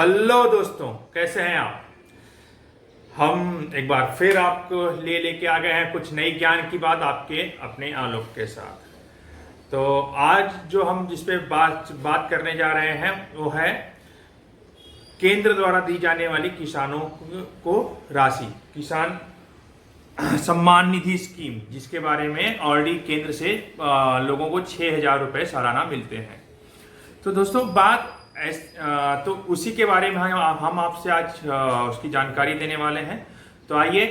Hello दोस्तों, कैसे हैं आप। हम एक बार फिर आपको लेके आ गए हैं कुछ नई ज्ञान की बात आपके अपने आलोक के साथ। तो आज जो हम जिस पे बात करने जा रहे हैं वो है केंद्र द्वारा दी जाने वाली किसानों को राशि, किसान सम्मान निधि स्कीम, जिसके बारे में ऑलरेडी केंद्र से लोगों को 6,000 रुपये सालाना मिलते हैं। तो दोस्तों तो उसी के बारे में हम आपसे आज उसकी जानकारी देने वाले हैं। तो आइए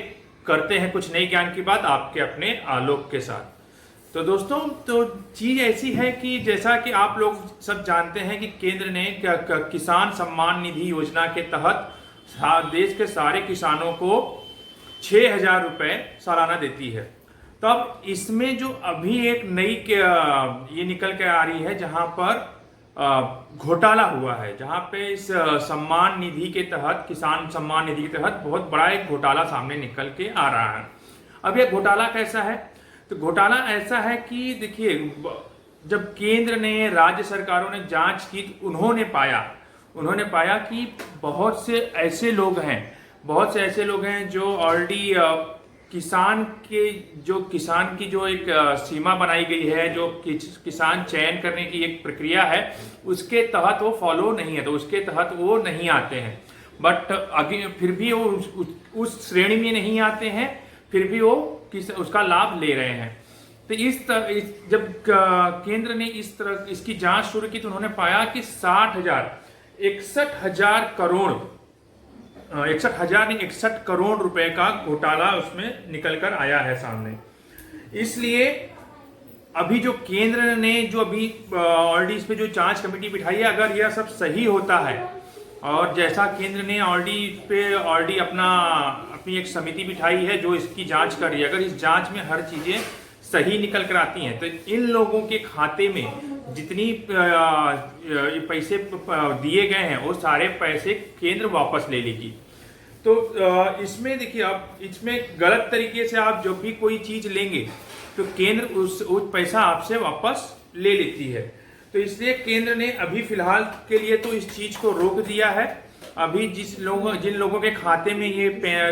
करते हैं कुछ नई ज्ञान की बात आपके अपने आलोक के साथ। तो दोस्तों, तो चीज़ ऐसी है कि जैसा कि आप लोग सब जानते हैं कि केंद्र ने किसान सम्मान निधि योजना के तहत देश के सारे किसानों को 6,000 रुपये सालाना देती है। तो अब इसमें जो अभी एक नई ये निकल के आ रही है जहां पर घोटाला हुआ है, जहां पे इस सम्मान निधि के तहत, किसान सम्मान निधि के तहत बहुत बड़ा एक घोटाला सामने निकल के आ रहा है। अब ये घोटाला कैसा है? तो घोटाला ऐसा है कि देखिए, जब केंद्र ने, राज्य सरकारों ने जांच की तो उन्होंने पाया कि बहुत से ऐसे लोग हैं जो ऑलरेडी किसान की जो एक सीमा बनाई गई है, जो किसान चयन करने की एक प्रक्रिया है, उसके तहत वो फॉलो नहीं है, तो उसके तहत वो नहीं आते हैं। बट फिर भी वो उस श्रेणी में नहीं आते हैं, फिर भी वो उसका लाभ ले रहे हैं। तो जब केंद्र ने इसकी जांच शुरू की तो उन्होंने पाया कि 61 करोड़ रुपए का घोटाला उसमें निकल कर आया है सामने। इसलिए अभी जो केंद्र ने जो अभी ऑलरेडी इस पे जो जांच कमेटी बिठाई है, अगर यह सब सही होता है और जैसा केंद्र ने ऑलरेडी अपनी एक समिति बिठाई है जो इसकी जांच कर रही है, अगर इस जांच में हर चीजें सही निकल कर आती हैं तो इन लोगों के खाते में जितनी पैसे दिए गए हैं वो सारे पैसे केंद्र वापस ले लेगी। तो इसमें देखिए, आप इसमें गलत तरीके से आप जब भी कोई चीज लेंगे तो केंद्र उस पैसा आपसे वापस ले लेती है। तो इसलिए केंद्र ने अभी फिलहाल के लिए तो इस चीज को रोक दिया है। अभी जिन लोगों के खाते में ये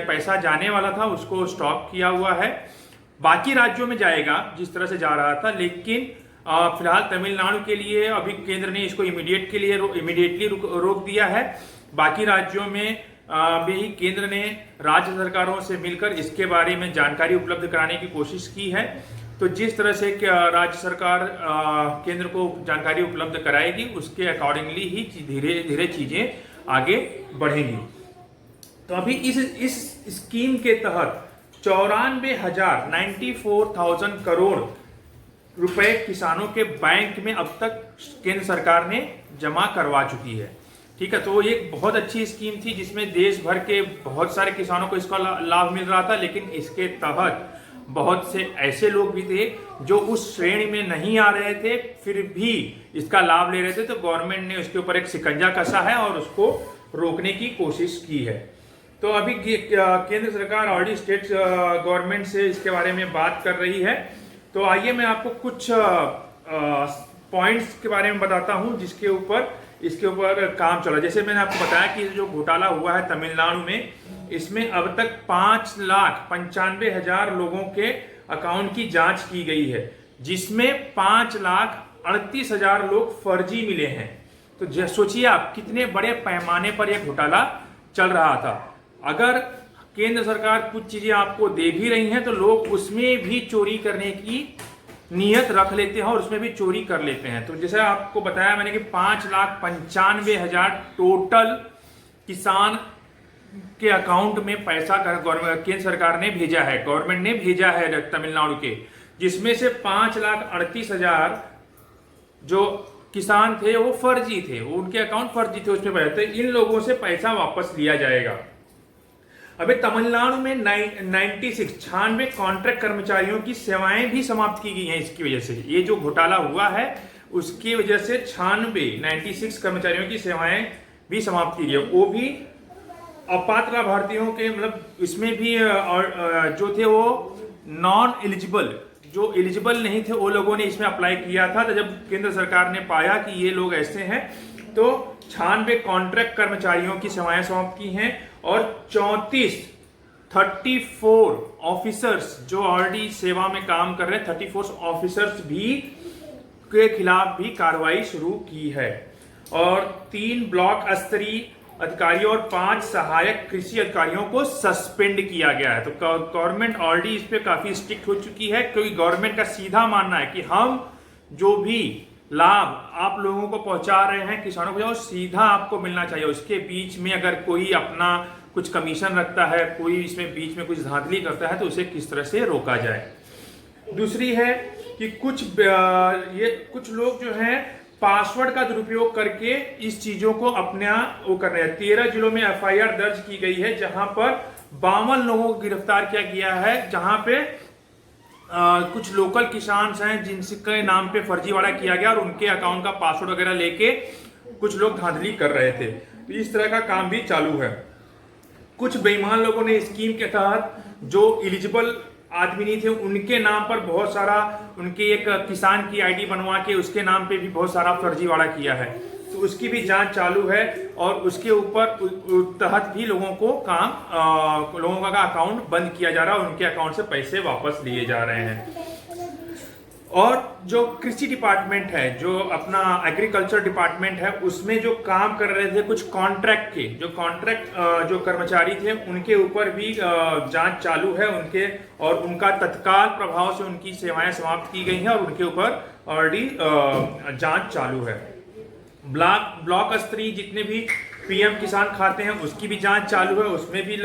पैसा जाने वाला था उसको स्टॉप किया हुआ है। बाकी राज्यों में जाएगा जिस तरह से जा रहा था, लेकिन फिलहाल तमिलनाडु के लिए अभी केंद्र ने इसको इमीडिएटली रोक दिया है। बाकी राज्यों में भी केंद्र ने राज्य सरकारों से मिलकर इसके बारे में जानकारी उपलब्ध कराने की कोशिश की है। तो जिस तरह से राज्य सरकार केंद्र को जानकारी उपलब्ध कराएगी उसके अकॉर्डिंगली ही धीरे धीरे चीजें आगे बढ़ेंगी। तो अभी इस स्कीम के तहत 94,000 करोड़ रुपए किसानों के बैंक में अब तक केंद्र सरकार ने जमा करवा चुकी है। ठीक है, तो ये एक बहुत अच्छी स्कीम थी जिसमें देश भर के बहुत सारे किसानों को इसका लाभ मिल रहा था। लेकिन इसके तहत बहुत से ऐसे लोग भी थे जो उस श्रेणी में नहीं आ रहे थे, फिर भी इसका लाभ ले रहे थे। तो गवर्नमेंट ने उसके ऊपर एक शिकंजा कसा है और उसको रोकने की कोशिश की है। तो अभी केंद्र सरकार ऑलरेडी स्टेट गवर्नमेंट से इसके बारे में बात कर रही है। तो आइए मैं आपको कुछ पॉइंट्स के बारे में बताता हूं जिसके ऊपर इसके ऊपर काम चला। जैसे मैंने आपको बताया कि जो घोटाला हुआ है तमिलनाडु में, इसमें अब तक 5,95,000 लोगों के अकाउंट की जांच की गई है, जिसमें 5,38,000 लोग फर्जी मिले हैं। तो सोचिए आप कितने बड़े पैमाने पर यह घोटाला चल रहा था। अगर केंद्र सरकार कुछ चीजें आपको दे भी रही हैं तो लोग उसमें भी चोरी करने की नियत रख लेते हैं और उसमें भी चोरी कर लेते हैं। तो जैसे आपको बताया मैंने कि 5,95,000 टोटल किसान के अकाउंट में पैसा केंद्र सरकार ने भेजा है, गवर्नमेंट ने भेजा है तमिलनाडु के, जिसमें से 5,38,000 जो किसान थे वो फर्जी थे, वो उनके अकाउंट फर्जी थे, उसमें पैसा। इन लोगों से पैसा वापस लिया जाएगा। अभी तमिलनाडु में 96 कॉन्ट्रैक्ट कर्मचारियों की सेवाएं भी समाप्त की गई हैं। इसकी वजह से ये जो घोटाला हुआ है उसकी वजह से 96 कर्मचारियों की सेवाएं भी समाप्त की गई। वो भी अपात्र लाभार्थियों के, मतलब इसमें भी जो थे वो नॉन एलिजिबल, जो एलिजिबल नहीं थे वो लोगों ने इसमें अप्लाई किया था। तो जब केंद्र सरकार ने पाया कि ये लोग ऐसे हैं तो 96 कॉन्ट्रैक्ट कर्मचारियों की सेवाएं समाप्त की हैं और 34 ऑफिसर्स जो ऑलरेडी सेवा में काम कर रहे हैं 34 ऑफिसर्स भी के खिलाफ भी कार्रवाई शुरू की है और 3 ब्लॉक स्तरीय अधिकारियों और 5 सहायक कृषि अधिकारियों को सस्पेंड किया गया है। तो गवर्नमेंट ऑलरेडी इस पे काफी स्ट्रिक्ट हो चुकी है, क्योंकि गवर्नमेंट का सीधा मानना है कि हम जो भी लाभ आप लोगों को पहुंचा रहे हैं किसानों को, सीधा आपको मिलना चाहिए। उसके बीच में अगर कोई अपना कुछ कमीशन रखता है, कोई इसमें बीच में कुछ धांधली करता है, तो उसे किस तरह से रोका जाए। दूसरी है कि कुछ लोग जो हैं पासवर्ड का दुरुपयोग करके इस चीजों को अपना वो कर रहे हैं। 13 जिलों में FIR दर्ज की गई है, जहां पर 52 लोगों को गिरफ्तार किया गया है, जहां पे कुछ लोकल किसान हैं जिनके नाम पे फर्जीवाड़ा किया गया और उनके अकाउंट का पासवर्ड वगैरह लेके कुछ लोग धांधली कर रहे थे। तो इस तरह का काम भी चालू है। कुछ बेईमान लोगों ने स्कीम के तहत जो एलिजिबल आदमी नहीं थे उनके नाम पर बहुत सारा, उनके एक किसान की ID बनवा के उसके नाम पे भी बहुत सारा फर्जीवाड़ा किया है। तो उसकी भी जांच चालू है और उसके ऊपर तहत भी लोगों का अकाउंट बंद किया जा रहा है, उनके अकाउंट से पैसे वापस लिए जा रहे हैं। और जो कृषि डिपार्टमेंट है, जो अपना एग्रीकल्चर डिपार्टमेंट है, उसमें जो काम कर रहे थे कुछ कॉन्ट्रैक्ट जो कर्मचारी थे, उनके ऊपर भी जांच चालू है उनके, और उनका तत्काल प्रभाव से उनकी सेवाएं समाप्त की गई हैं और उनके ऊपर ऑलरेडी जांच चालू है। ब्लॉक स्तरीय जितने भी PM किसान खाते हैं उसकी भी जांच चालू है। उसमें भी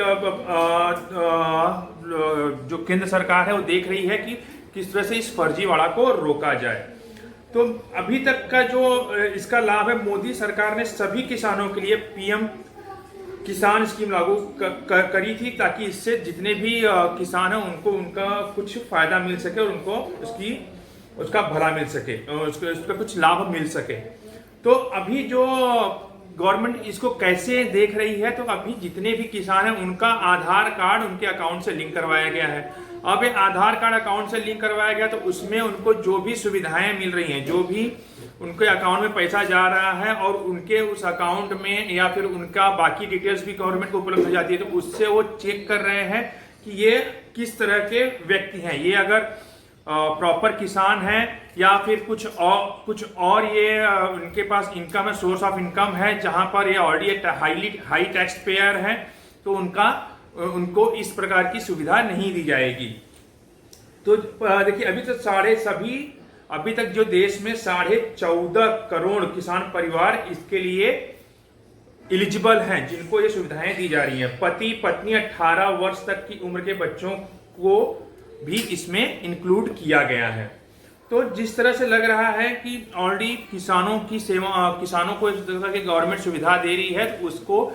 जो केंद्र सरकार है वो देख रही है कि किस तरह से इस फर्जीवाड़ा को रोका जाए। तो अभी तक का जो इसका लाभ है, मोदी सरकार ने सभी किसानों के लिए PM किसान स्कीम लागू करी थी, ताकि इससे जितने भी किसान हैं उनको उनका कुछ फायदा मिल सके और उनको उसका भला मिल सके, उसका कुछ लाभ मिल सके। तो अभी जो गवर्नमेंट इसको कैसे देख रही है, तो अभी जितने भी किसान हैं उनका आधार कार्ड उनके अकाउंट से लिंक करवाया गया है। अब ये आधार कार्ड अकाउंट से लिंक करवाया गया तो उसमें उनको जो भी सुविधाएं मिल रही हैं, जो भी उनके अकाउंट में पैसा जा रहा है और उनके उस अकाउंट में या फिर उनका बाकी डिटेल्स भी गवर्नमेंट को उपलब्ध हो जाती है, तो उससे वो चेक कर रहे हैं कि ये किस तरह के व्यक्ति हैं, ये अगर प्रॉपर किसान है या फिर कुछ और ये उनके पास इनकम है, सोर्स ऑफ इनकम है जहां पर ये ऑलरेडी हाई टैक्स पेयर है, तो उनको इस प्रकार की सुविधा नहीं दी जाएगी। तो देखिए अभी तक जो देश में 14.5 करोड़ किसान परिवार इसके लिए एलिजिबल हैं, जिनको ये सुविधाएं दी जा रही हैं। पति पत्नी 18 वर्ष तक की उम्र के बच्चों को भी इसमें इंक्लूड किया गया है। तो जिस तरह से लग रहा है कि ऑलरेडी किसानों को इस तरह की गवर्नमेंट सुविधा दे रही है, तो उसको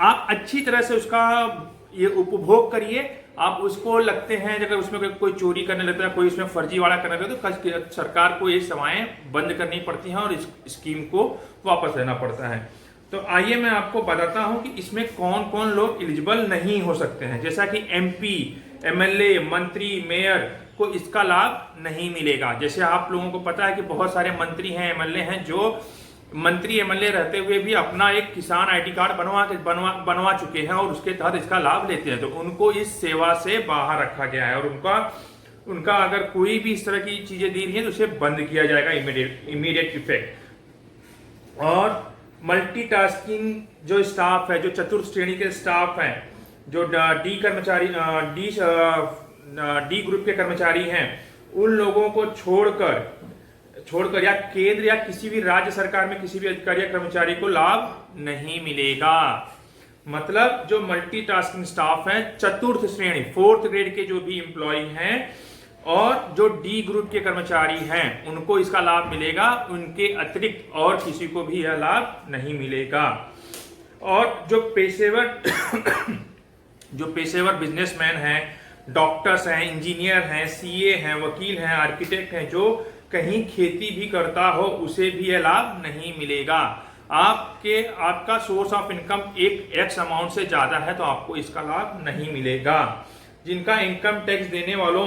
आप अच्छी तरह से उसका ये उपभोग करिए। आप उसको लगते हैं अगर उसमें कोई चोरी करने लगता है, कोई इसमें फर्जीवाड़ा करने लगता है, तो सरकार को ये सेवाएं बंद करनी पड़ती हैं और इस स्कीम को वापस लेना पड़ता है। तो आइए मैं आपको बताता हूं कि इसमें कौन कौन लोग एलिजिबल नहीं हो सकते हैं। जैसा कि MP, MLA, मंत्री, मेयर को इसका लाभ नहीं मिलेगा। जैसे आप लोगों को पता है कि बहुत सारे मंत्री हैं, MLA हैं, जो मंत्री MLA रहते हुए भी अपना एक किसान ID कार्ड बनवा चुके हैं और उसके तहत इसका लाभ लेते हैं, तो उनको इस सेवा से बाहर रखा गया है और उनका अगर कोई भी इस तरह की चीजें दी रही है तो उसे बंद किया जाएगा इमीडिएट इफेक्ट। और मल्टीटास्किंग जो स्टाफ है, जो चतुर्थ श्रेणी के स्टाफ हैं, जो डी ग्रुप के कर्मचारी हैं, उन लोगों को छोड़कर या केंद्र या किसी भी राज्य सरकार में किसी भी अधिकारी या कर्मचारी को लाभ नहीं मिलेगा। मतलब जो मल्टीटास्किंग स्टाफ है, चतुर्थ श्रेणी 4th ग्रेड के जो भी एम्प्लॉय हैं और जो डी ग्रुप के कर्मचारी हैं, उनको इसका लाभ मिलेगा। उनके अतिरिक्त और किसी को भी यह लाभ नहीं मिलेगा। और जो पेशेवर बिजनेसमैन हैं, डॉक्टर्स हैं, इंजीनियर हैं, CA हैं, वकील हैं, आर्किटेक्ट हैं, जो कहीं खेती भी करता हो, उसे भी यह लाभ नहीं मिलेगा। आपका सोर्स ऑफ इनकम एक X अमाउंट से ज्यादा है तो आपको इसका लाभ नहीं मिलेगा। जिनका इनकम टैक्स देने वालों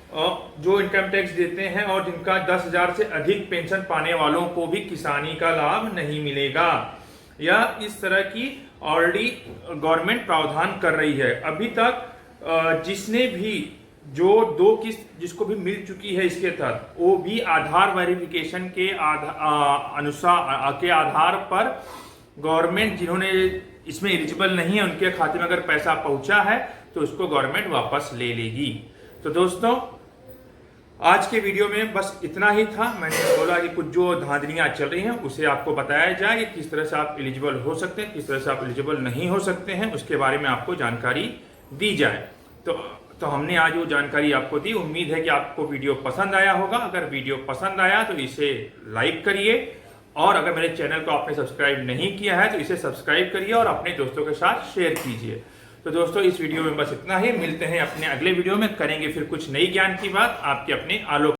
जो इनकम टैक्स देते हैं और जिनका 10,000 से अधिक पेंशन पाने वालों को भी किसानी का लाभ नहीं मिलेगा, या इस तरह की ऑलरेडी गवर्नमेंट प्रावधान कर रही है। अभी तक जिसने भी जो 2 किस्त जिसको भी मिल चुकी है इसके तहत, वो भी आधार वेरिफिकेशन के अनुसार के आधार पर गवर्नमेंट, जिन्होंने इसमें एलिजिबल नहीं है, उनके खाते में अगर पैसा पहुंचा है तो उसको गवर्नमेंट वापस ले लेगी। तो दोस्तों, आज के वीडियो में बस इतना ही था। मैंने बोला कि कुछ जो धांधलियां चल रही हैं उसे आपको बताया जाए कि किस तरह से आप एलिजिबल हो सकते हैं, किस तरह से आप एलिजिबल नहीं हो सकते हैं, उसके बारे में आपको जानकारी दी जाए। तो हमने आज वो जानकारी आपको दी। उम्मीद है कि आपको वीडियो पसंद आया होगा। अगर वीडियो पसंद आया तो इसे लाइक करिए, और अगर मेरे चैनल को आपने सब्सक्राइब नहीं किया है तो इसे सब्सक्राइब करिए और अपने दोस्तों के साथ शेयर कीजिए। तो दोस्तों, इस वीडियो में बस इतना ही। मिलते हैं अपने अगले वीडियो में, करेंगे फिर कुछ नई ज्ञान की बात आपके अपने आलोक।